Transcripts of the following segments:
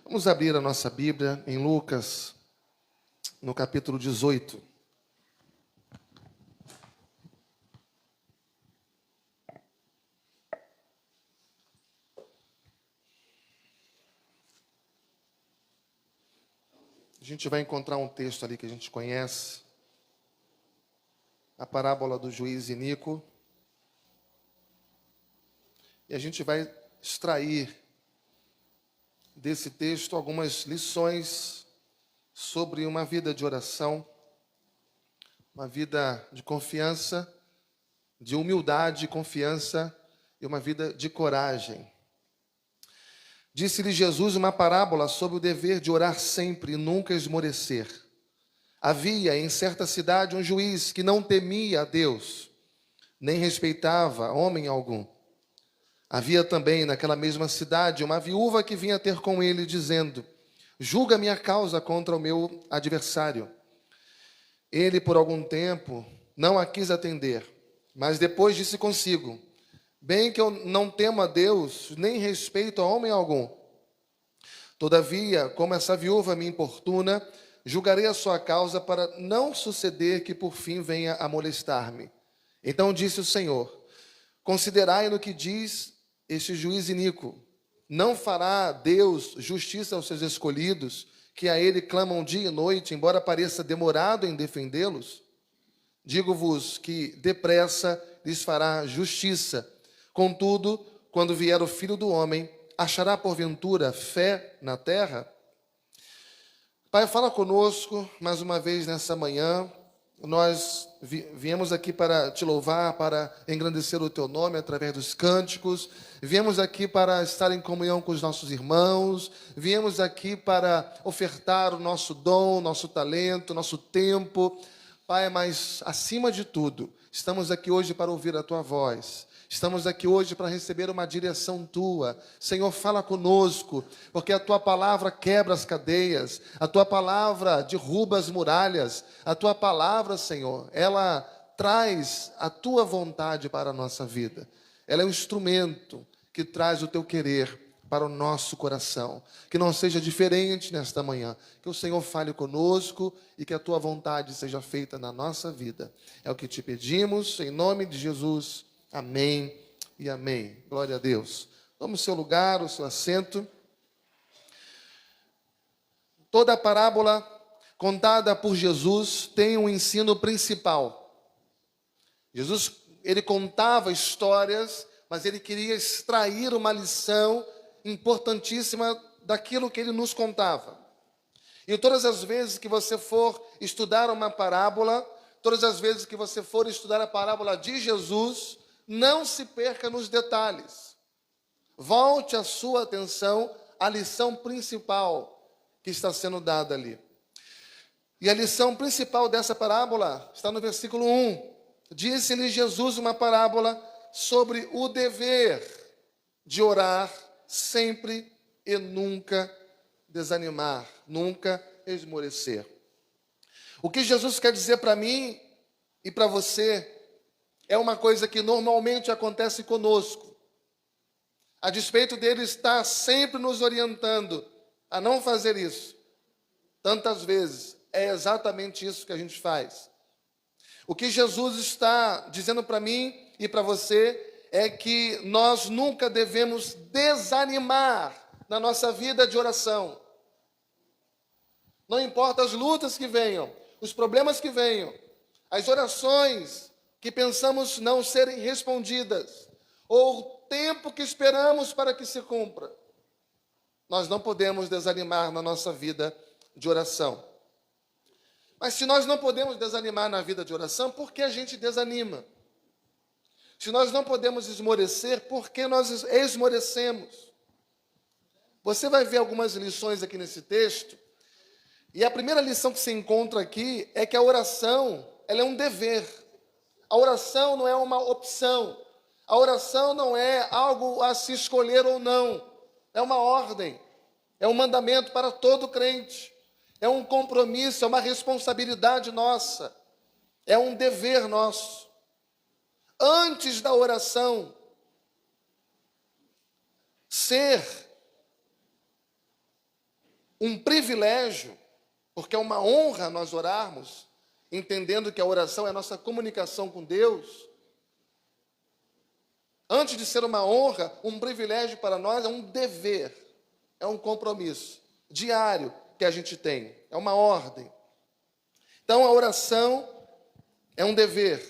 Vamos abrir a nossa Bíblia em Lucas, no capítulo 18. A gente vai encontrar um texto ali que a gente conhece, a parábola do juiz iníquo. E a gente vai extrair desse texto algumas lições sobre uma vida de oração, uma vida de confiança, de humildade, confiança e uma vida de coragem. Disse-lhe Jesus uma parábola sobre o dever de orar sempre e nunca esmorecer. Havia em certa cidade um juiz que não temia a Deus, nem respeitava homem algum. Havia também naquela mesma cidade uma viúva que vinha ter com ele, dizendo: julga minha causa contra o meu adversário. Ele, por algum tempo, não a quis atender, mas depois disse consigo: bem que eu não temo a Deus, nem respeito a homem algum. Todavia, como essa viúva me importuna, julgarei a sua causa para não suceder que por fim venha a molestar-me. Então disse o Senhor: considerai no que diz este juiz iníquo. Não fará Deus justiça aos seus escolhidos, que a ele clamam dia e noite, embora pareça demorado em defendê-los? Digo-vos que depressa lhes fará justiça. Contudo, quando vier o Filho do Homem, achará porventura fé na terra? Pai, fala conosco mais uma vez nessa manhã. Nós viemos aqui para te louvar, para engrandecer o teu nome através dos cânticos. Viemos aqui para estar em comunhão com os nossos irmãos. Viemos aqui para ofertar o nosso dom, nosso talento, nosso tempo. Pai, mas acima de tudo, estamos aqui hoje para ouvir a tua voz. Estamos aqui hoje para receber uma direção tua. Senhor, fala conosco, porque a tua palavra quebra as cadeias, a tua palavra derruba as muralhas, a tua palavra, Senhor, ela traz a tua vontade para a nossa vida. Ela é um instrumento que traz o teu querer para o nosso coração. Que não seja diferente nesta manhã. Que o Senhor fale conosco e que a tua vontade seja feita na nossa vida. É o que te pedimos, em nome de Jesus. Amém e amém. Glória a Deus. Tome o seu lugar, o seu assento. Toda a parábola contada por Jesus tem um ensino principal. Jesus, ele contava histórias, mas ele queria extrair uma lição importantíssima daquilo que ele nos contava. E todas as vezes que você for estudar uma parábola, todas as vezes que você for estudar a parábola de Jesus, não se perca nos detalhes. Volte a sua atenção à lição principal que está sendo dada ali. E a lição principal dessa parábola está no versículo 1. Disse-lhe Jesus uma parábola sobre o dever de orar sempre e nunca desanimar, nunca esmorecer. O que Jesus quer dizer para mim e para você é uma coisa que normalmente acontece conosco. A despeito dele estar sempre nos orientando a não fazer isso, tantas vezes, é exatamente isso que a gente faz. O que Jesus está dizendo para mim e para você é que nós nunca devemos desanimar na nossa vida de oração. Não importa as lutas que venham, os problemas que venham, as orações que pensamos não serem respondidas, ou o tempo que esperamos para que se cumpra, nós não podemos desanimar na nossa vida de oração. Mas se nós não podemos desanimar na vida de oração, por que a gente desanima? Se nós não podemos esmorecer, por que nós esmorecemos? Você vai ver algumas lições aqui nesse texto, e a primeira lição que se encontra aqui é que a oração, ela é um dever. A oração não é uma opção. A oração não é algo a se escolher ou não. É uma ordem. É um mandamento para todo crente. É um compromisso, é uma responsabilidade nossa. É um dever nosso. Antes da oração ser um privilégio, porque é uma honra nós orarmos, entendendo que a oração é a nossa comunicação com Deus. Antes de ser uma honra, um privilégio para nós é um dever, é um compromisso diário que a gente tem, é uma ordem. Então a oração é um dever,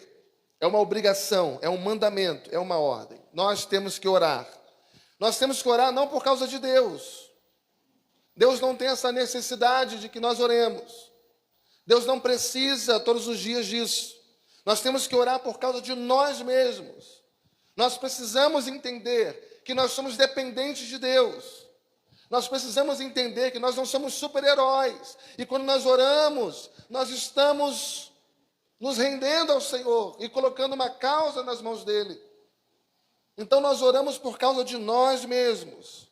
é uma obrigação, é um mandamento, é uma ordem. Nós temos que orar. Nós temos que orar não por causa de Deus. Deus não tem essa necessidade de que nós oremos. Deus não precisa todos os dias disso. Nós temos que orar por causa de nós mesmos. Nós precisamos entender que nós somos dependentes de Deus. Nós precisamos entender que nós não somos super-heróis. E quando nós oramos, nós estamos nos rendendo ao Senhor e colocando uma causa nas mãos dEle. Então nós oramos por causa de nós mesmos.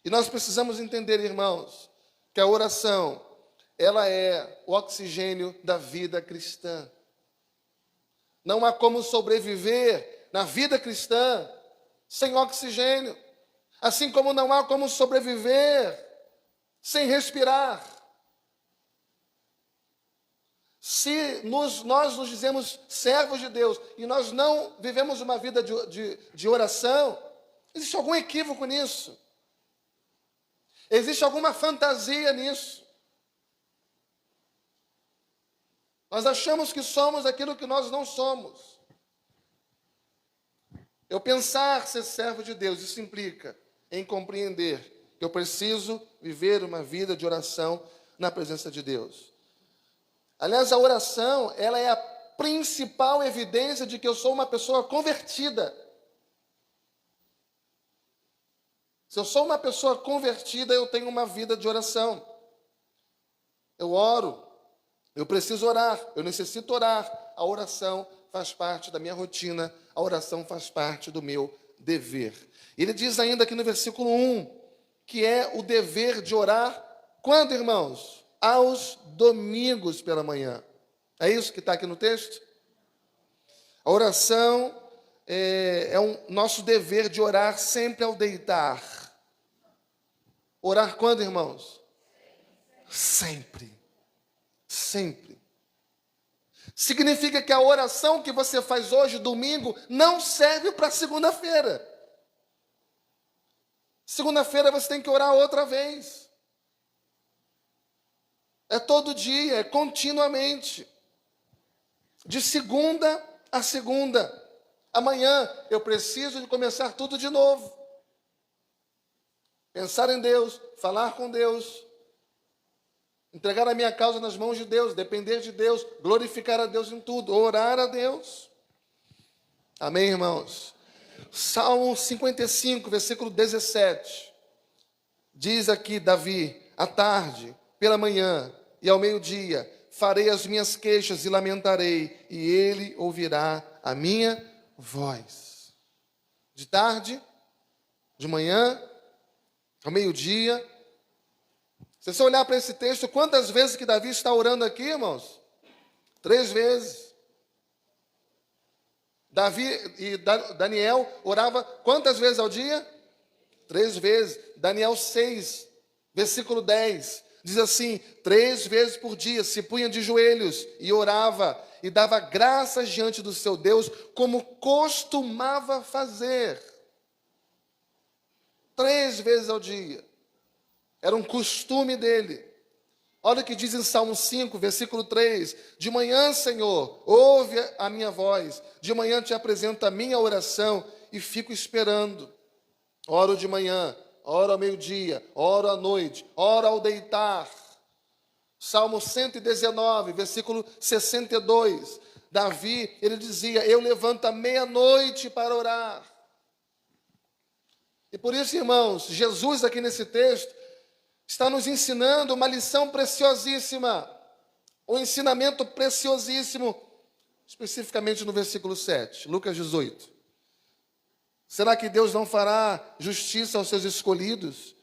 E nós precisamos entender, irmãos, que a oração, ela é o oxigênio da vida cristã. Não há como sobreviver na vida cristã sem oxigênio. Assim como não há como sobreviver sem respirar. Se nós nos dizemos servos de Deus e nós não vivemos uma vida de oração, existe algum equívoco nisso. Existe alguma fantasia nisso. Nós achamos que somos aquilo que nós não somos. Eu pensar ser servo de Deus, isso implica em compreender que eu preciso viver uma vida de oração na presença de Deus. Aliás, a oração, ela é a principal evidência de que eu sou uma pessoa convertida. Se eu sou uma pessoa convertida, eu tenho uma vida de oração. Eu oro, eu preciso orar, eu necessito orar. A oração faz parte da minha rotina, a oração faz parte do meu dever. Ele diz ainda aqui no versículo 1, que é o dever de orar, quando, irmãos? Aos domingos pela manhã. É isso que está aqui no texto? A oração é nosso dever de orar sempre ao deitar. Orar quando, irmãos? Sempre. Sempre. Significa que a oração que você faz hoje, domingo, não serve para segunda-feira. Segunda-feira você tem que orar outra vez. É todo dia, é continuamente. De segunda a segunda. Amanhã eu preciso de começar tudo de novo. Pensar em Deus, falar com Deus, entregar a minha causa nas mãos de Deus, depender de Deus, glorificar a Deus em tudo, orar a Deus. Amém, irmãos? Salmo 55, versículo 17. Diz aqui Davi, à tarde, pela manhã e ao meio-dia, farei as minhas queixas e lamentarei, e ele ouvirá a minha voz. De tarde, de manhã, ao meio-dia. Se você olhar para esse texto, quantas vezes que Davi está orando aqui, irmãos? 3 vezes. Davi e Daniel orava quantas vezes ao dia? 3 vezes. Daniel 6, versículo 10. Diz assim, 3 vezes por dia se punha de joelhos e orava e dava graças diante do seu Deus, como costumava fazer. 3 vezes ao dia. Era um costume dele. Olha o que diz em Salmo 5, versículo 3. De manhã, Senhor, ouve a minha voz. De manhã te apresento a minha oração e fico esperando. Oro de manhã, oro ao meio-dia, oro à noite, oro ao deitar. Salmo 119, versículo 62. Davi, ele dizia, eu levanto à meia-noite para orar. E por isso, irmãos, Jesus aqui nesse texto está nos ensinando uma lição preciosíssima, um ensinamento preciosíssimo, especificamente no versículo 7, Lucas 18. Será que Deus não fará justiça aos seus escolhidos,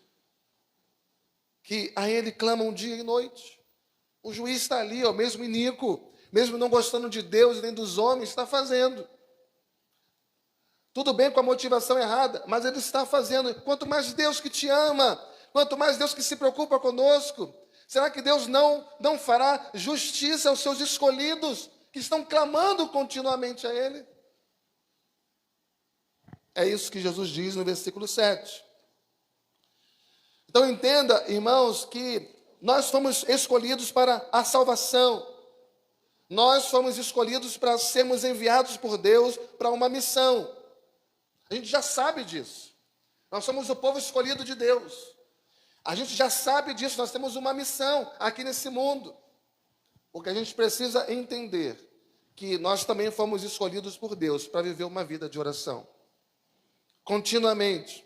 que a Ele clamam dia e noite? O juiz está ali, ó, mesmo iníquo, mesmo não gostando de Deus nem dos homens, está fazendo. Tudo bem com a motivação errada, mas Ele está fazendo. Quanto mais Deus que te ama, Quanto mais Deus que se preocupa conosco. Será que Deus não fará justiça aos seus escolhidos que estão clamando continuamente a Ele? É isso que Jesus diz no versículo 7. Então entenda, irmãos, que nós fomos escolhidos para a salvação. Nós fomos escolhidos para sermos enviados por Deus para uma missão. A gente já sabe disso. Nós somos o povo escolhido de Deus. A gente já sabe disso, nós temos uma missão aqui nesse mundo. Porque a gente precisa entender que nós também fomos escolhidos por Deus para viver uma vida de oração. Continuamente.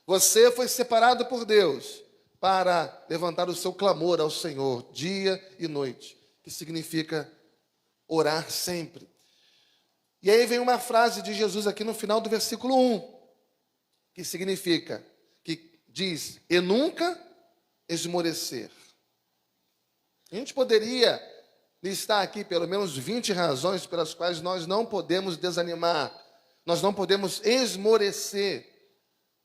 Você foi separado por Deus para levantar o seu clamor ao Senhor, dia e noite, que significa orar sempre. E aí vem uma frase de Jesus aqui no final do versículo 1, que significa, que diz, e nunca esmorecer. A gente poderia listar aqui pelo menos 20 razões pelas quais nós não podemos desanimar, nós não podemos esmorecer.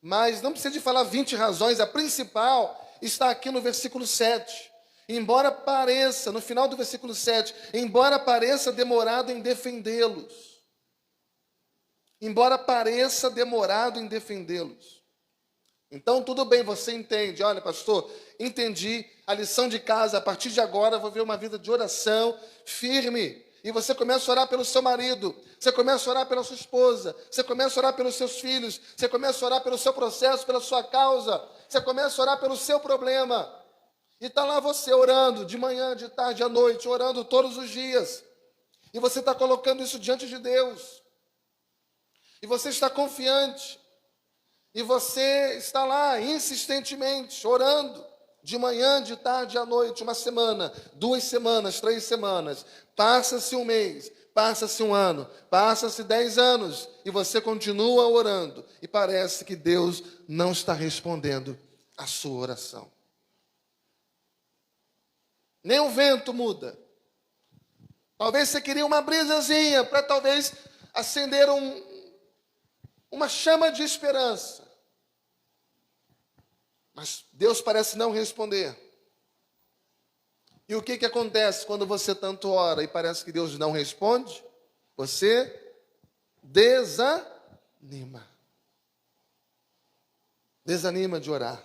Mas não precisa de falar 20 razões, a principal está aqui no versículo 7. Embora pareça, no final do versículo 7, embora pareça demorado em defendê-los. Embora pareça demorado em defendê-los. Então, tudo bem, você entende. Olha, pastor, entendi a lição de casa. A partir de agora, eu vou ver uma vida de oração firme. E você começa a orar pelo seu marido, você começa a orar pela sua esposa, você começa a orar pelos seus filhos, você começa a orar pelo seu processo, pela sua causa, você começa a orar pelo seu problema. E está lá você orando, de manhã, de tarde, à noite, orando todos os dias. E você está colocando isso diante de Deus. E você está confiante. E você está lá insistentemente, orando. De manhã, de tarde, à noite, uma semana, 2 semanas, 3 semanas. Passa-se um mês, passa-se um ano, passa-se 10 anos. E você continua orando. E parece que Deus não está respondendo a sua oração. Nem o vento muda. Talvez você queria uma brisazinha para talvez acender uma chama de esperança. Mas Deus parece não responder. E o que acontece quando você tanto ora e parece que Deus não responde? Você desanima. Desanima de orar.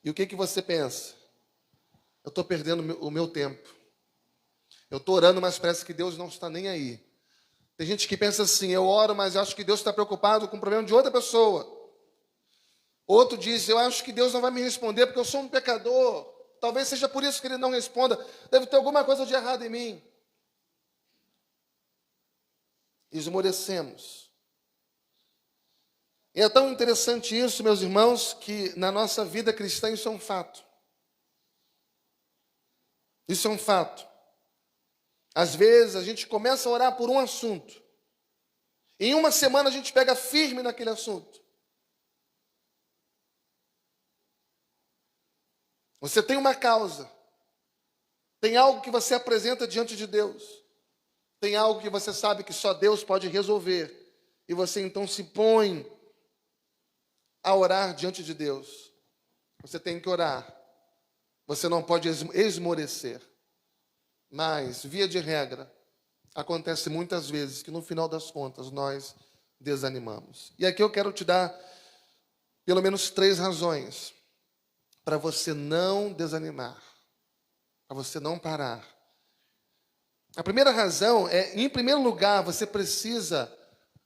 E o que você pensa? Eu estou perdendo o meu tempo. Eu estou orando, mas parece que Deus não está nem aí. Tem gente que pensa assim, eu oro, mas eu acho que Deus está preocupado com o problema de outra pessoa. Outro diz, eu acho que Deus não vai me responder porque eu sou um pecador. Talvez seja por isso que Ele não responda. Deve ter alguma coisa de errado em mim. Esmorecemos. E é tão interessante isso, meus irmãos, que na nossa vida cristã isso é um fato. Isso é um fato. Às vezes a gente começa a orar por um assunto. Em uma semana a gente pega firme naquele assunto. Você tem uma causa. Tem algo que você apresenta diante de Deus. Tem algo que você sabe que só Deus pode resolver. E você então se põe a orar diante de Deus. Você tem que orar. Você não pode esmorecer. Mas, via de regra, acontece muitas vezes que no final das contas nós desanimamos. E aqui eu quero te dar pelo menos 3 razões para você não desanimar, para você não parar. A primeira razão é, em primeiro lugar,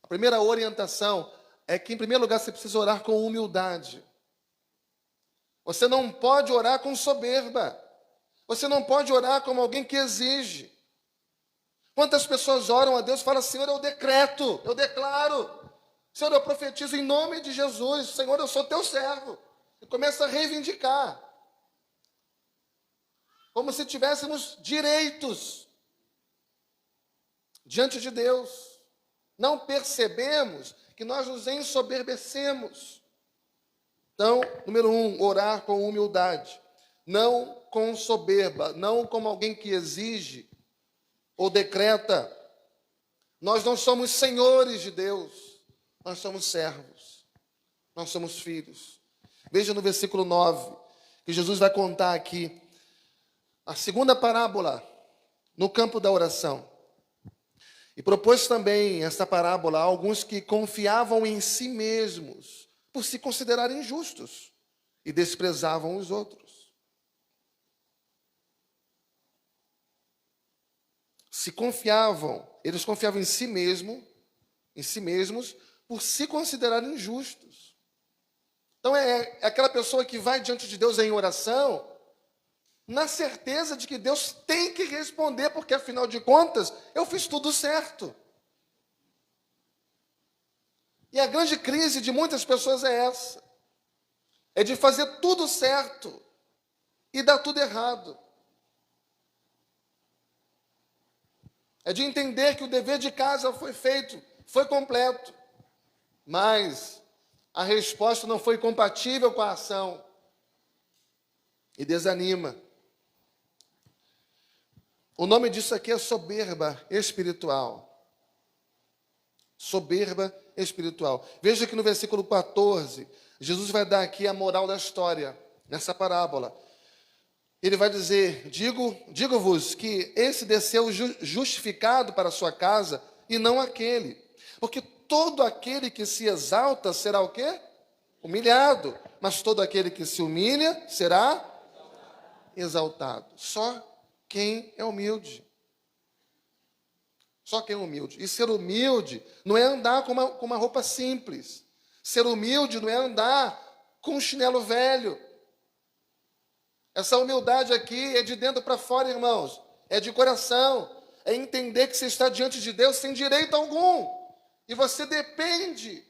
a primeira orientação é que, em primeiro lugar, você precisa orar com humildade. Você não pode orar com soberba. Você não pode orar como alguém que exige. Quantas pessoas oram a Deus e falam, Senhor, eu decreto, eu declaro. Senhor, eu profetizo em nome de Jesus. Senhor, eu sou teu servo. E começa a reivindicar. Como se tivéssemos direitos diante de Deus. Não percebemos que nós nos ensoberbecemos. Então, número 1, orar com humildade. Não com soberba, não como alguém que exige ou decreta. Nós não somos senhores de Deus, nós somos servos, nós somos filhos. Veja no versículo 9, que Jesus vai contar aqui a segunda parábola no campo da oração. E propôs também esta parábola a alguns que confiavam em si mesmos, por se considerarem justos, e desprezavam os outros. Eles confiavam em si mesmos, por se considerarem justos. Então é aquela pessoa que vai diante de Deus em oração, na certeza de que Deus tem que responder, porque afinal de contas, eu fiz tudo certo. E a grande crise de muitas pessoas é essa. É de fazer tudo certo e dar tudo errado. É de entender que o dever de casa foi feito, foi completo, mas a resposta não foi compatível com a ação e desanima. O nome disso aqui é soberba espiritual. Soberba espiritual. Veja que no versículo 14, Jesus vai dar aqui a moral da história, nessa parábola. Ele vai dizer, digo-vos que esse desceu justificado para a sua casa e não aquele. Porque todo aquele que se exalta será o quê? Humilhado. Mas todo aquele que se humilha será exaltado. Só quem é humilde. Só quem é humilde. E ser humilde não é andar com uma roupa simples. Ser humilde não é andar com um chinelo velho. Essa humildade aqui é de dentro para fora, irmãos. É de coração. É entender que você está diante de Deus sem direito algum. E você depende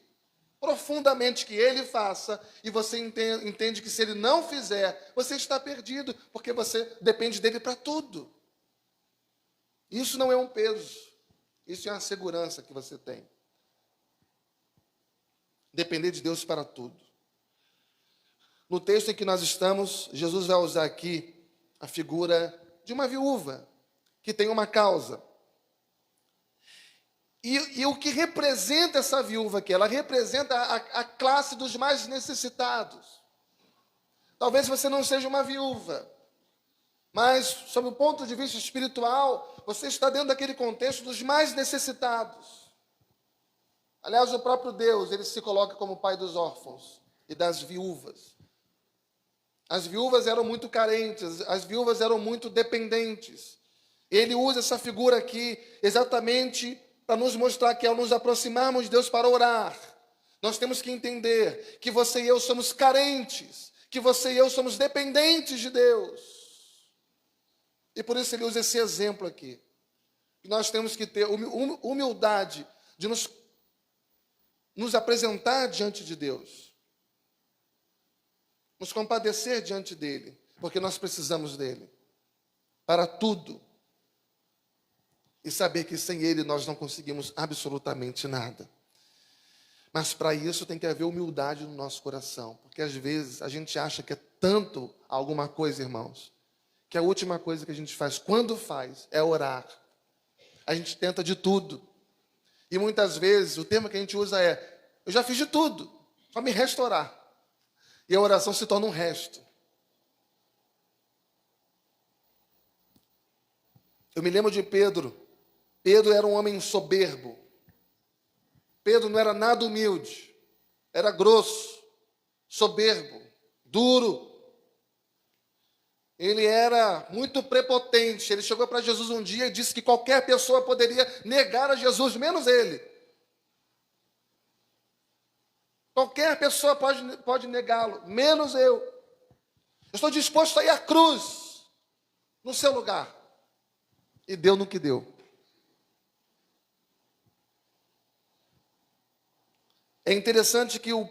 profundamente que Ele faça. E você entende que se Ele não fizer, você está perdido. Porque você depende dEle para tudo. Isso não é um peso. Isso é uma segurança que você tem. Depender de Deus para tudo. No texto em que nós estamos, Jesus vai usar aqui a figura de uma viúva que tem uma causa. E o que representa essa viúva aqui? Ela representa a classe dos mais necessitados. Talvez você não seja uma viúva, mas, sob o ponto de vista espiritual, você está dentro daquele contexto dos mais necessitados. Aliás, o próprio Deus, Ele se coloca como pai dos órfãos e das viúvas. As viúvas eram muito carentes, as viúvas eram muito dependentes. Ele usa essa figura aqui exatamente para nos mostrar que ao nos aproximarmos de Deus para orar, nós temos que entender que você e eu somos carentes, que você e eu somos dependentes de Deus. E por isso ele usa esse exemplo aqui. Que nós temos que ter humildade de nos apresentar diante de Deus. Nos compadecer diante dEle, porque nós precisamos dEle para tudo. E saber que sem Ele nós não conseguimos absolutamente nada. Mas para isso tem que haver humildade no nosso coração, porque às vezes a gente acha que é tanto alguma coisa, irmãos, que a última coisa que a gente faz, quando faz, é orar. A gente tenta de tudo. E muitas vezes o termo que a gente usa é: eu já fiz de tudo, só me resta orar. E a oração se torna um resto. Eu me lembro de Pedro. Pedro era um homem soberbo. Pedro não era nada humilde. Era grosso, soberbo, duro. Ele era muito prepotente. Ele chegou para Jesus um dia e disse que qualquer pessoa poderia negar a Jesus, menos ele. Qualquer pessoa pode negá-lo, menos eu. Eu estou disposto a ir à cruz, no seu lugar. E deu no que deu. É interessante que o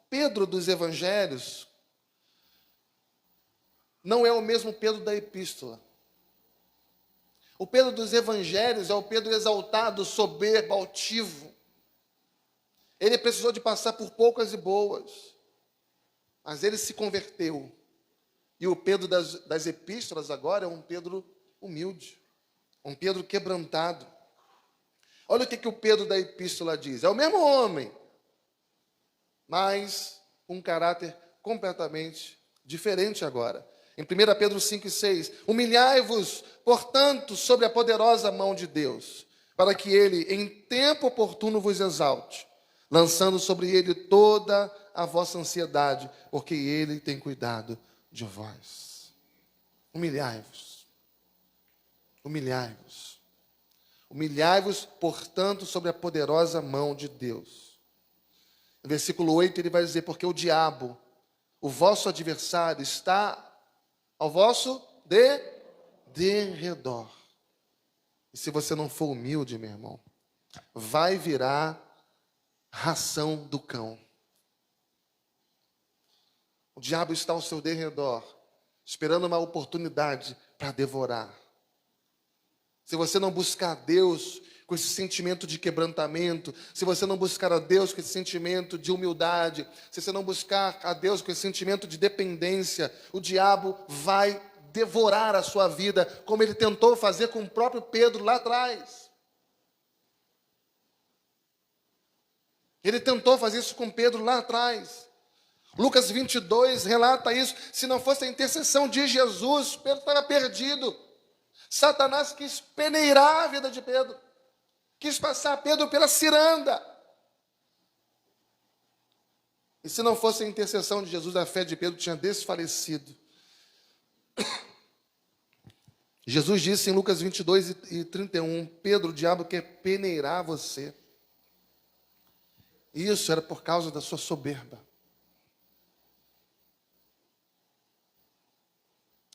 Pedro dos evangelhos não é o mesmo Pedro da epístola. O Pedro dos evangelhos é o Pedro exaltado, soberbo, altivo. Ele precisou de passar por poucas e boas, mas ele se converteu. E o Pedro das epístolas agora é um Pedro humilde, um Pedro quebrantado. Olha o que o Pedro da epístola diz. É o mesmo homem, mas com um caráter completamente diferente agora. Em 1 Pedro 5,6, humilhai-vos, portanto, sobre a poderosa mão de Deus, para que ele, em tempo oportuno, vos exalte, lançando sobre ele toda a vossa ansiedade, porque ele tem cuidado de vós. Humilhai-vos. Humilhai-vos. Humilhai-vos, portanto, sobre a poderosa mão de Deus. No versículo 8 ele vai dizer, porque o diabo, o vosso adversário, está ao vosso derredor. E se você não for humilde, meu irmão, vai virar ração do cão. O diabo está ao seu derredor, esperando uma oportunidade para devorar. Se você não buscar a Deus com esse sentimento de quebrantamento, se você não buscar a Deus com esse sentimento de humildade, se você não buscar a Deus com esse sentimento de dependência, o diabo vai devorar a sua vida, como ele tentou fazer com o próprio Pedro lá atrás. Ele tentou fazer isso com Pedro lá atrás. Lucas 22 relata isso. Se não fosse a intercessão de Jesus, Pedro estava perdido. Satanás quis peneirar a vida de Pedro. Quis passar Pedro pela ciranda. E se não fosse a intercessão de Jesus, a fé de Pedro tinha desfalecido. Jesus disse em Lucas 22:31, Pedro, o diabo quer peneirar você. Isso era por causa da sua soberba.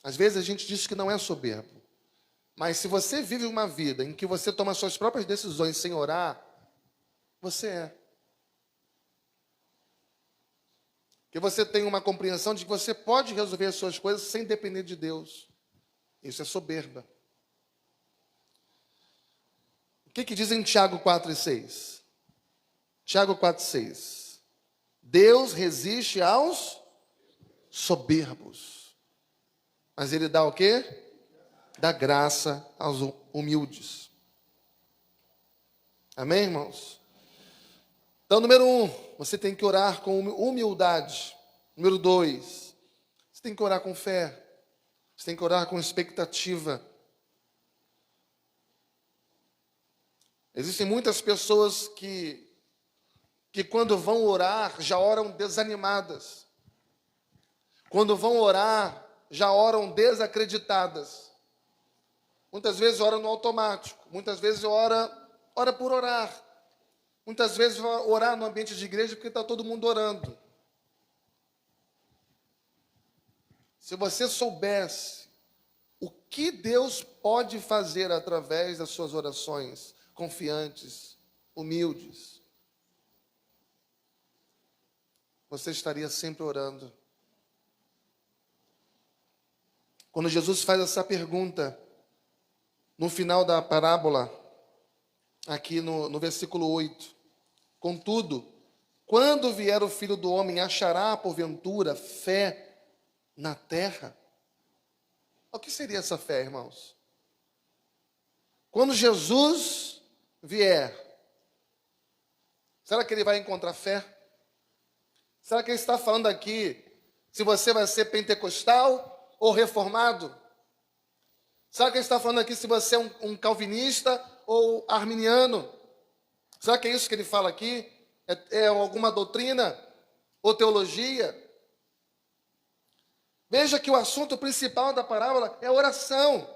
Às vezes a gente diz que não é soberbo. Mas se você vive uma vida em que você toma suas próprias decisões sem orar, você é. Que você tem uma compreensão de que você pode resolver as suas coisas sem depender de Deus. Isso é soberba. O que diz em Tiago 4,6? Tiago 4,6. Deus resiste aos soberbos. Mas ele dá o quê? Dá graça aos humildes. Amém, irmãos? Então, número 1, você tem que orar com humildade. Número 2, você tem que orar com fé. Você tem que orar com expectativa. Existem muitas pessoas que quando vão orar, já oram desanimadas. Quando vão orar, já oram desacreditadas. Muitas vezes ora no automático. Muitas vezes ora por orar. Muitas vezes orar no ambiente de igreja porque está todo mundo orando. Se você soubesse o que Deus pode fazer através das suas orações, confiantes, humildes, você estaria sempre orando. Quando Jesus faz essa pergunta, no final da parábola, aqui no versículo 8, contudo, quando vier o Filho do Homem, achará, porventura, fé na terra? O que seria essa fé, irmãos? Quando Jesus vier, será que ele vai encontrar fé? Será que ele está falando aqui se você vai ser pentecostal ou reformado? Será que ele está falando aqui se você é um calvinista ou arminiano? Será que é isso que ele fala aqui? É alguma doutrina ou teologia? Veja que o assunto principal da parábola é oração.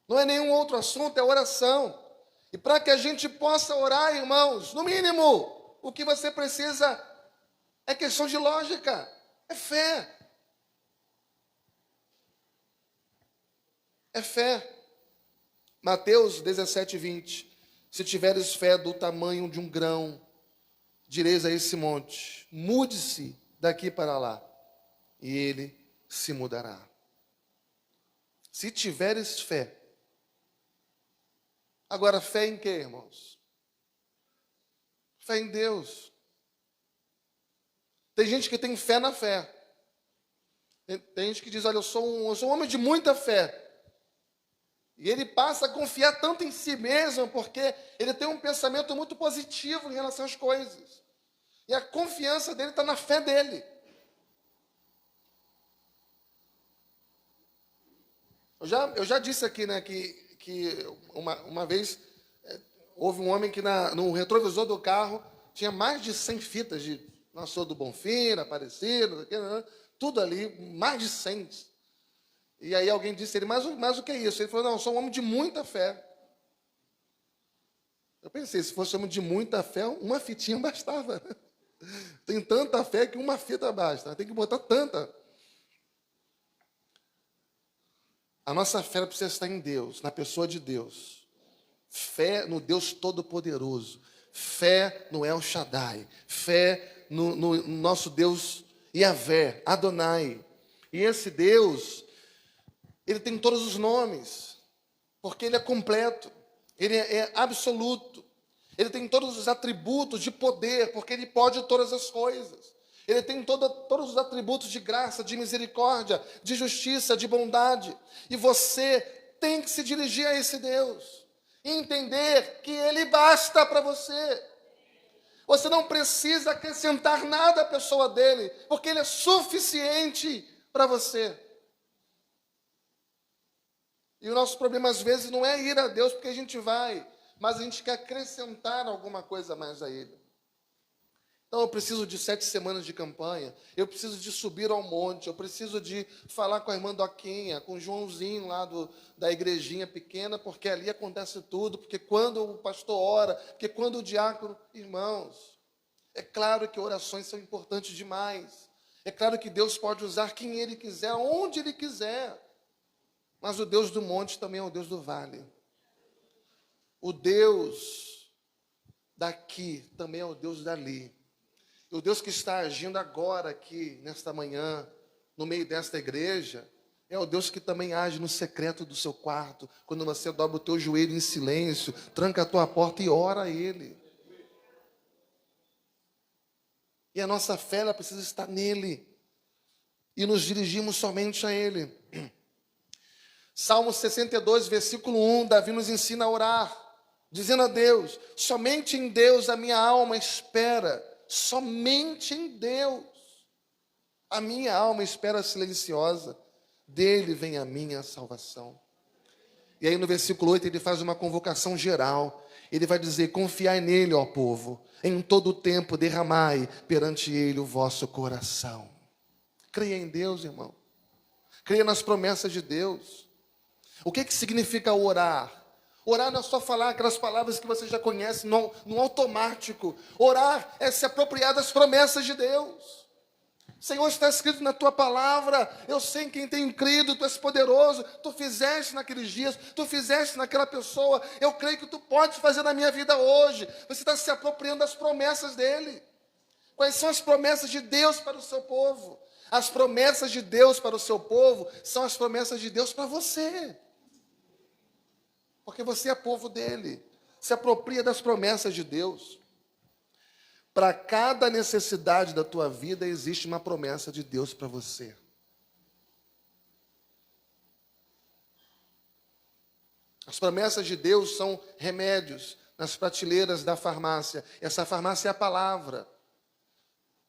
Não é nenhum outro assunto, é oração. E para que a gente possa orar, irmãos, no mínimo, o que você precisa é questão de lógica, é fé. É fé. Mateus 17:20. Se tiveres fé do tamanho de um grão, direis a esse monte, mude-se daqui para lá, e ele se mudará. Se tiveres fé. Agora, fé em quê, irmãos? Fé em Deus. Tem gente que tem fé na fé. Tem gente que diz, olha, eu sou um homem de muita fé. E ele passa a confiar tanto em si mesmo, porque ele tem um pensamento muito positivo em relação às coisas. E a confiança dele está na fé dele. Eu já disse aqui, né, que uma vez houve um homem que no retrovisor do carro tinha mais de 100 fitas de Nossa Senhora do Bonfim, Aparecida, tudo ali, mais de 100. E aí alguém disse a ele, mas o que é isso? Ele falou, não, eu sou um homem de muita fé. Eu pensei, se fosse um homem de muita fé, uma fitinha bastava. Tem tanta fé que uma fita basta, tem que botar tanta. A nossa fé precisa estar em Deus, na pessoa de Deus. Fé no Deus Todo-Poderoso. Fé no El Shaddai. Fé no nosso Deus Yahvé, Adonai. E esse Deus, ele tem todos os nomes, porque ele é completo, ele é absoluto. Ele tem todos os atributos de poder, porque ele pode todas as coisas. Ele tem todos os atributos de graça, de misericórdia, de justiça, de bondade. E você tem que se dirigir a esse Deus. E entender que Ele basta para você. Você não precisa acrescentar nada à pessoa dEle, porque Ele é suficiente para você. E o nosso problema às vezes não é ir a Deus porque a gente vai, mas a gente quer acrescentar alguma coisa mais a Ele. Então, eu preciso de 7 semanas de campanha, eu preciso de subir ao monte, eu preciso de falar com a irmã Doquinha, com o Joãozinho lá da igrejinha pequena, porque ali acontece tudo, porque quando o pastor ora, porque quando o diácono... Irmãos, é claro que orações são importantes demais, é claro que Deus pode usar quem Ele quiser, onde Ele quiser, mas o Deus do monte também é o Deus do vale. O Deus daqui também é o Deus dali. O Deus que está agindo agora aqui, nesta manhã, no meio desta igreja, é o Deus que também age no secreto do seu quarto, quando você dobra o teu joelho em silêncio, tranca a tua porta e ora a Ele. E a nossa fé, ela precisa estar nele. E nos dirigimos somente a Ele. Salmo 62, versículo 1, Davi nos ensina a orar, dizendo a Deus, somente em Deus a minha alma espera. Somente em Deus a minha alma espera silenciosa, dele vem a minha salvação. E aí no versículo 8 ele faz uma convocação geral, ele vai dizer, confiai nele, ó povo, em todo o tempo derramai perante ele o vosso coração. Creia em Deus, irmão, creia nas promessas de Deus. O que significa orar? Orar não é só falar aquelas palavras que você já conhece no automático. Orar é se apropriar das promessas de Deus. Senhor, está escrito na tua palavra, eu sei em quem tenho crido, tu és poderoso, tu fizeste naqueles dias, tu fizeste naquela pessoa, eu creio que tu podes fazer na minha vida hoje. Você está se apropriando das promessas dele. Quais são as promessas de Deus para o seu povo? As promessas de Deus para o seu povo são as promessas de Deus para você. Porque você é povo dele, se apropria das promessas de Deus. Para cada necessidade da tua vida, existe uma promessa de Deus para você. As promessas de Deus são remédios nas prateleiras da farmácia. Essa farmácia é a palavra.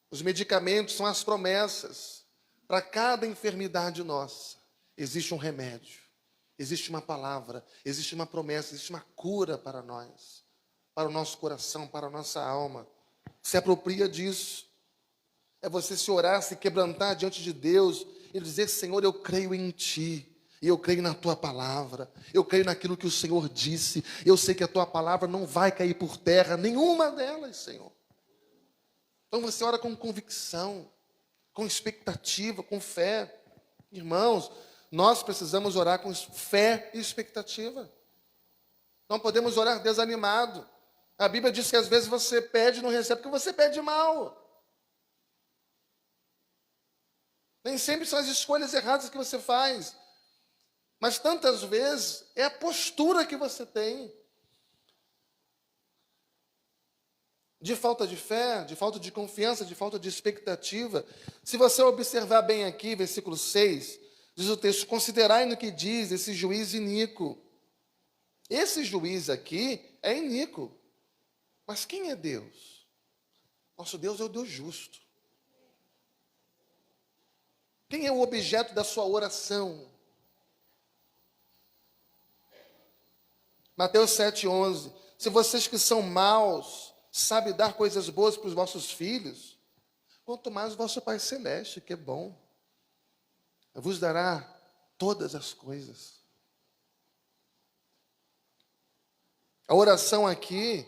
Os medicamentos são as promessas. Para cada enfermidade nossa, existe um remédio. Existe uma palavra, existe uma promessa, existe uma cura para nós, para o nosso coração, para a nossa alma. Se apropria disso. É você se orar, se quebrantar diante de Deus e dizer, Senhor, eu creio em Ti. E eu creio na Tua palavra. Eu creio naquilo que o Senhor disse. Eu sei que a Tua palavra não vai cair por terra, nenhuma delas, Senhor. Então você ora com convicção, com expectativa, com fé. Irmãos, nós precisamos orar com fé e expectativa. Não podemos orar desanimado. A Bíblia diz que às vezes você pede e não recebe porque você pede mal. Nem sempre são as escolhas erradas que você faz. Mas tantas vezes é a postura que você tem. De falta de fé, de falta de confiança, de falta de expectativa. Se você observar bem aqui, versículo 6... diz o texto, considerai no que diz esse juiz iníquo. Esse juiz aqui é iníquo. Mas quem é Deus? Nosso Deus é o Deus justo. Quem é o objeto da sua oração? Mateus 7,11. Se vocês que são maus sabem dar coisas boas para os vossos filhos, quanto mais o vosso Pai Celeste, que é bom, vos dará todas as coisas. A oração aqui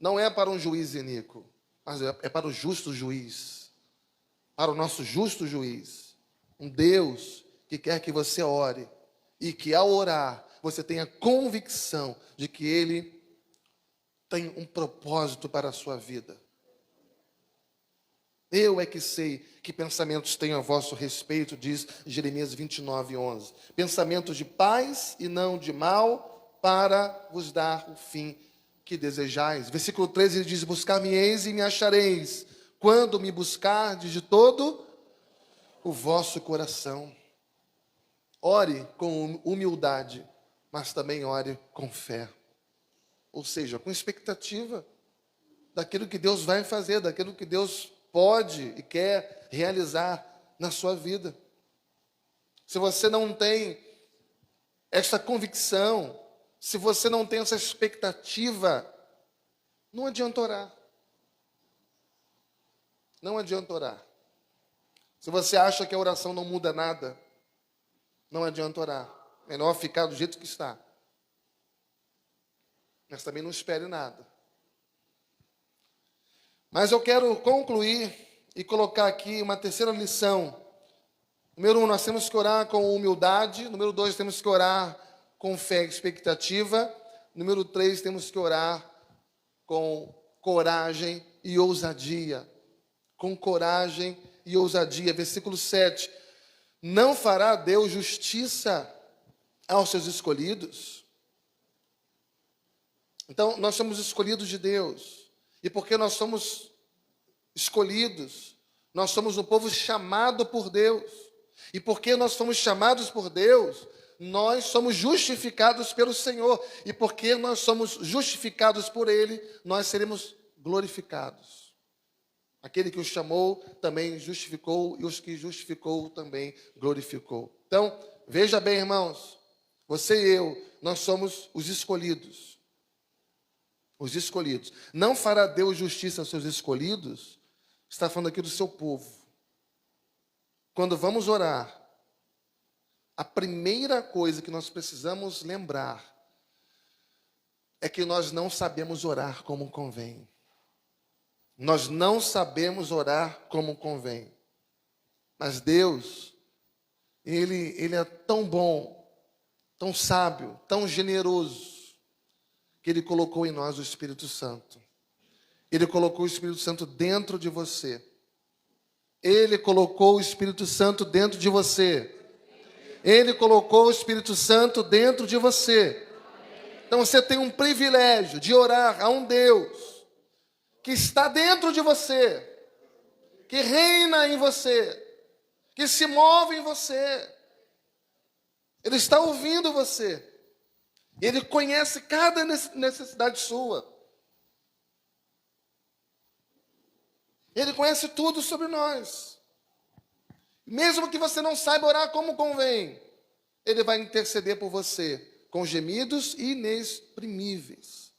não é para um juiz iníquo, mas é para o justo juiz, para o nosso justo juiz. Um Deus que quer que você ore e que ao orar você tenha convicção de que Ele tem um propósito para a sua vida. Eu é que sei que pensamentos tenho a vosso respeito, diz Jeremias 29:11. Pensamentos de paz e não de mal, para vos dar o fim que desejais. Versículo 13 diz: buscar-me-eis e me achareis, quando me buscardes de todo o vosso coração. Ore com humildade, mas também ore com fé. Ou seja, com expectativa daquilo que Deus vai fazer, daquilo que Deus pode e quer realizar na sua vida. Se você não tem essa convicção, se você não tem essa expectativa, não adianta orar. Não adianta orar. Se você acha que a oração não muda nada, não adianta orar. Melhor ficar do jeito que está. Mas também não espere nada. Mas eu quero concluir e colocar aqui uma terceira lição. Número 1, nós temos que orar com humildade. Número 2, temos que orar com fé e expectativa. Número 3, temos que orar com coragem e ousadia. Com coragem e ousadia. Versículo 7. Não fará Deus justiça aos seus escolhidos? Então, nós somos escolhidos de Deus. E porque nós somos escolhidos, nós somos um povo chamado por Deus. E porque nós somos chamados por Deus, nós somos justificados pelo Senhor. E porque nós somos justificados por Ele, nós seremos glorificados. Aquele que os chamou também justificou, e os que justificou também glorificou. Então, veja bem, irmãos, você e eu, nós somos os escolhidos. Os escolhidos. Não fará Deus justiça aos seus escolhidos? Está falando aqui do seu povo. Quando vamos orar, a primeira coisa que nós precisamos lembrar é que nós não sabemos orar como convém. Nós não sabemos orar como convém. Mas Deus, Ele é tão bom, tão sábio, tão generoso, que Ele colocou em nós o Espírito Santo. Ele colocou o Espírito Santo dentro de você. Ele colocou o Espírito Santo dentro de você. Ele colocou o Espírito Santo dentro de você. Então você tem um privilégio de orar a um Deus que está dentro de você, que reina em você, que se move em você. Ele está ouvindo você. Ele conhece cada necessidade sua. Ele conhece tudo sobre nós. Mesmo que você não saiba orar como convém, Ele vai interceder por você com gemidos inexprimíveis.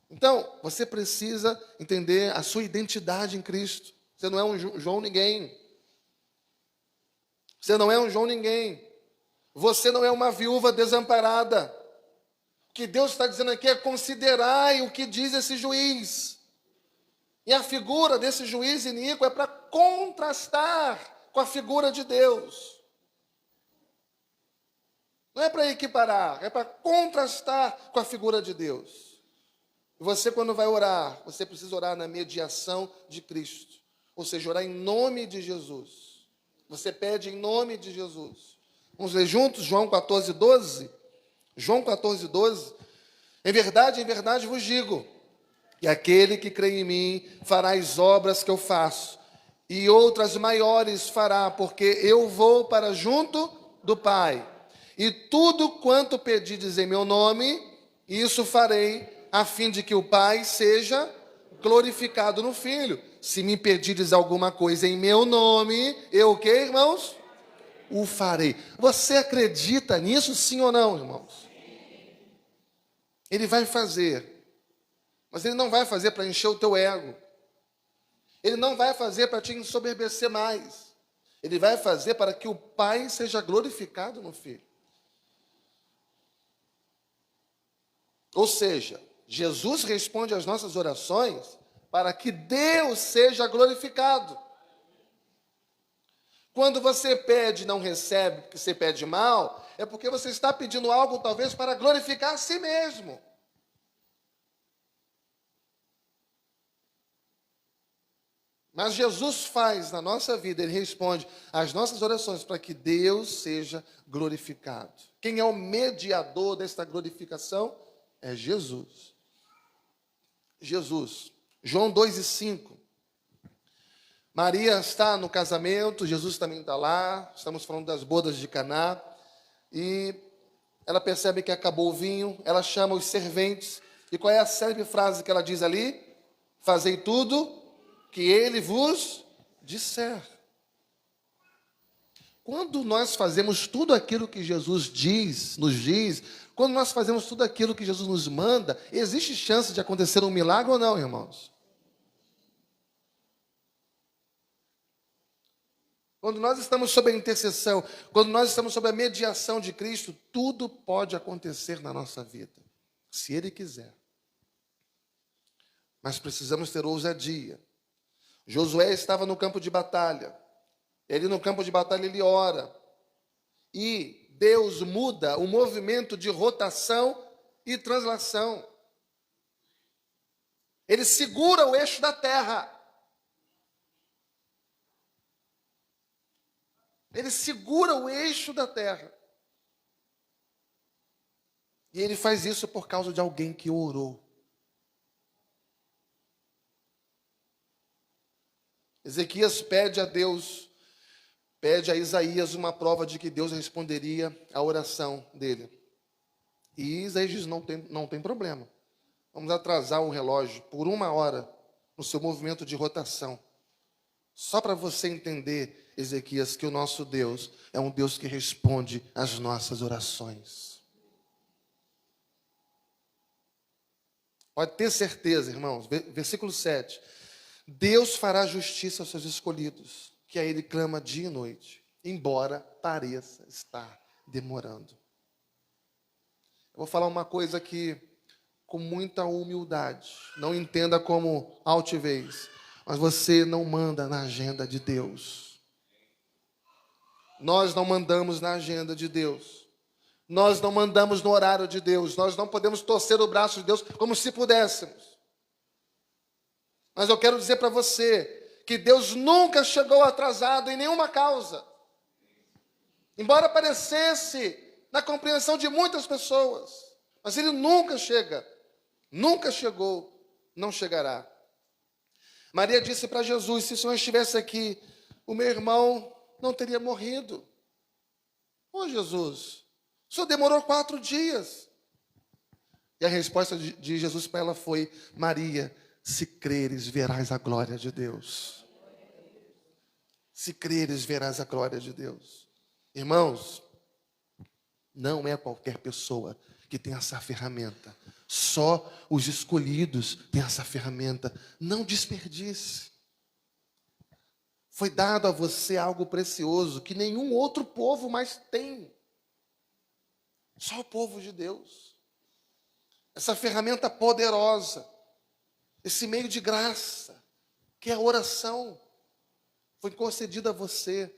Então, você precisa entender a sua identidade em Cristo. Você não é um João ninguém. Você não é um João ninguém. Você não é uma viúva desamparada. O que Deus está dizendo aqui é: considerai o que diz esse juiz. E a figura desse juiz iníquo é para contrastar com a figura de Deus. Não é para equiparar, é para contrastar com a figura de Deus. E você, quando vai orar, você precisa orar na mediação de Cristo. Ou seja, orar em nome de Jesus. Você pede em nome de Jesus. Vamos ler juntos João 14:12? João 14:12. Em verdade vos digo, que aquele que crê em mim fará as obras que eu faço, e outras maiores fará, porque eu vou para junto do Pai. E tudo quanto pedides em meu nome, isso farei, a fim de que o Pai seja glorificado no Filho. Se me pedires alguma coisa em meu nome, eu o quê, irmãos? O farei. Você acredita nisso, sim ou não, irmãos? Ele vai fazer. Mas ele não vai fazer para encher o teu ego. Ele não vai fazer para te ensoberbecer mais. Ele vai fazer para que o Pai seja glorificado no Filho. Ou seja, Jesus responde às nossas orações para que Deus seja glorificado. Quando você pede e não recebe porque você pede mal, é porque você está pedindo algo talvez para glorificar a si mesmo. Mas Jesus faz na nossa vida, Ele responde às nossas orações para que Deus seja glorificado. Quem é o mediador desta glorificação? É Jesus. Jesus. João 2:5. Maria está no casamento, Jesus também está lá, estamos falando das bodas de Caná, e ela percebe que acabou o vinho, ela chama os serventes, e qual é a célebre frase que ela diz ali? Fazei tudo que ele vos disser. Quando nós fazemos tudo aquilo que Jesus diz, nos diz, quando nós fazemos tudo aquilo que Jesus nos manda, existe chance de acontecer um milagre ou não, irmãos? Quando nós estamos sob a intercessão, quando nós estamos sob a mediação de Cristo, tudo pode acontecer na nossa vida, se Ele quiser. Mas precisamos ter ousadia. Josué estava no campo de batalha. Ele no campo de batalha, ele ora. E Deus muda o movimento de rotação e translação. Ele segura o eixo da terra. Ele segura o eixo da terra. E ele faz isso por causa de alguém que orou. Ezequias pede a Deus, pede a Isaías uma prova de que Deus responderia à oração dele. E Isaías diz, não tem problema. Vamos atrasar o relógio por 1 hora no seu movimento de rotação. Só para você entender, Ezequias, que o nosso Deus é um Deus que responde às nossas orações. Pode ter certeza, irmãos. Versículo 7. Deus fará justiça aos seus escolhidos, que a Ele clama dia e noite, embora pareça estar demorando. Eu vou falar uma coisa aqui com muita humildade. Não entenda como altivez. Mas você não manda na agenda de Deus. Nós não mandamos na agenda de Deus. Nós não mandamos no horário de Deus. Nós não podemos torcer o braço de Deus como se pudéssemos. Mas eu quero dizer para você que Deus nunca chegou atrasado em nenhuma causa. Embora parecesse na compreensão de muitas pessoas. Mas Ele nunca chega. Nunca chegou, não chegará. Maria disse para Jesus, se o Senhor estivesse aqui, o meu irmão não teria morrido. Ô Jesus, o Senhor demorou 4 dias. E a resposta de Jesus para ela foi, Maria, se creres, verás a glória de Deus. Se creres, verás a glória de Deus. Irmãos, não é qualquer pessoa que tem essa ferramenta. Só os escolhidos têm essa ferramenta. Não desperdice. Foi dado a você algo precioso que nenhum outro povo mais tem. Só o povo de Deus. Essa ferramenta poderosa. Esse meio de graça, que é a oração, foi concedida a você.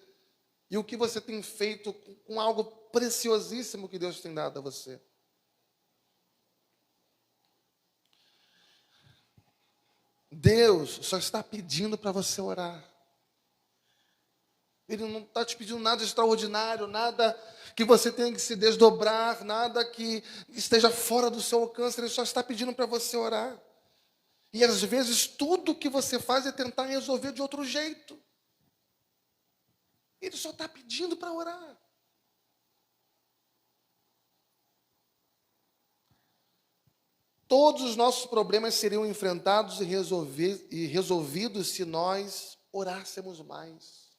E o que você tem feito com algo preciosíssimo que Deus tem dado a você. Deus só está pedindo para você orar. Ele não está te pedindo nada extraordinário, nada que você tenha que se desdobrar, nada que esteja fora do seu alcance. Ele só está pedindo para você orar. E às vezes tudo que você faz é tentar resolver de outro jeito. Ele só está pedindo para orar. Todos os nossos problemas seriam enfrentados e resolvidos se nós orássemos mais.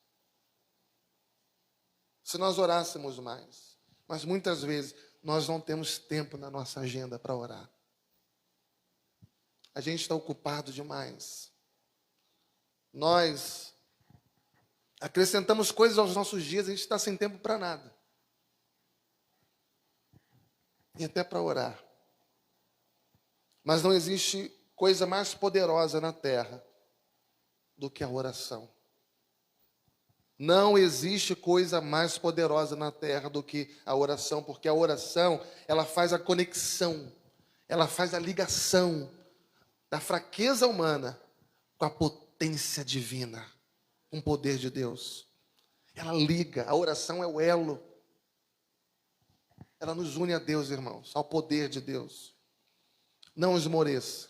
Se nós orássemos mais. Mas muitas vezes nós não temos tempo na nossa agenda para orar. A gente está ocupado demais. Nós acrescentamos coisas aos nossos dias, a gente está sem tempo para nada. E até para orar. Mas não existe coisa mais poderosa na terra do que a oração. Não existe coisa mais poderosa na terra do que a oração, porque a oração, ela faz a conexão, ela faz a ligação da fraqueza humana com a potência divina, com o poder de Deus. Ela liga, a oração é o elo. Ela nos une a Deus, irmãos, ao poder de Deus. Não esmoreça,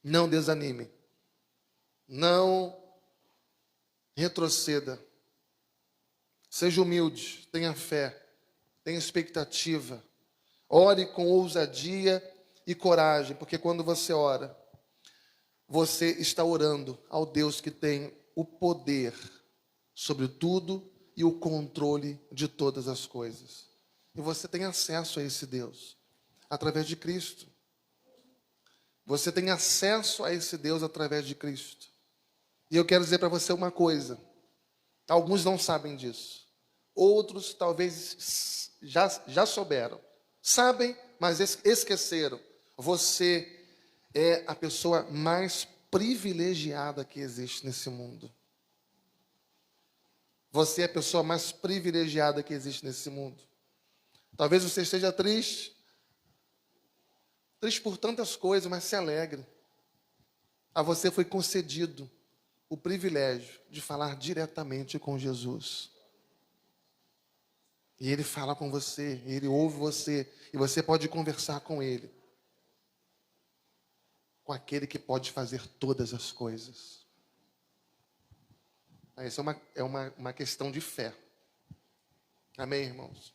não desanime, não retroceda. Seja humilde, tenha fé, tenha expectativa. Ore com ousadia e coragem, porque quando você ora, você está orando ao Deus que tem o poder sobre tudo e o controle de todas as coisas. E você tem acesso a esse Deus através de Cristo. Você tem acesso a esse Deus através de Cristo. E eu quero dizer para você uma coisa. Alguns não sabem disso. Outros talvez já souberam. Sabem, mas esqueceram. Você é a pessoa mais privilegiada que existe nesse mundo. Você é a pessoa mais privilegiada que existe nesse mundo. Talvez você esteja triste por tantas coisas, mas se alegre. A você foi concedido o privilégio de falar diretamente com Jesus. E Ele fala com você, Ele ouve você, e você pode conversar com Ele. Com aquele que pode fazer todas as coisas. Essa é uma questão de fé. Amém, irmãos?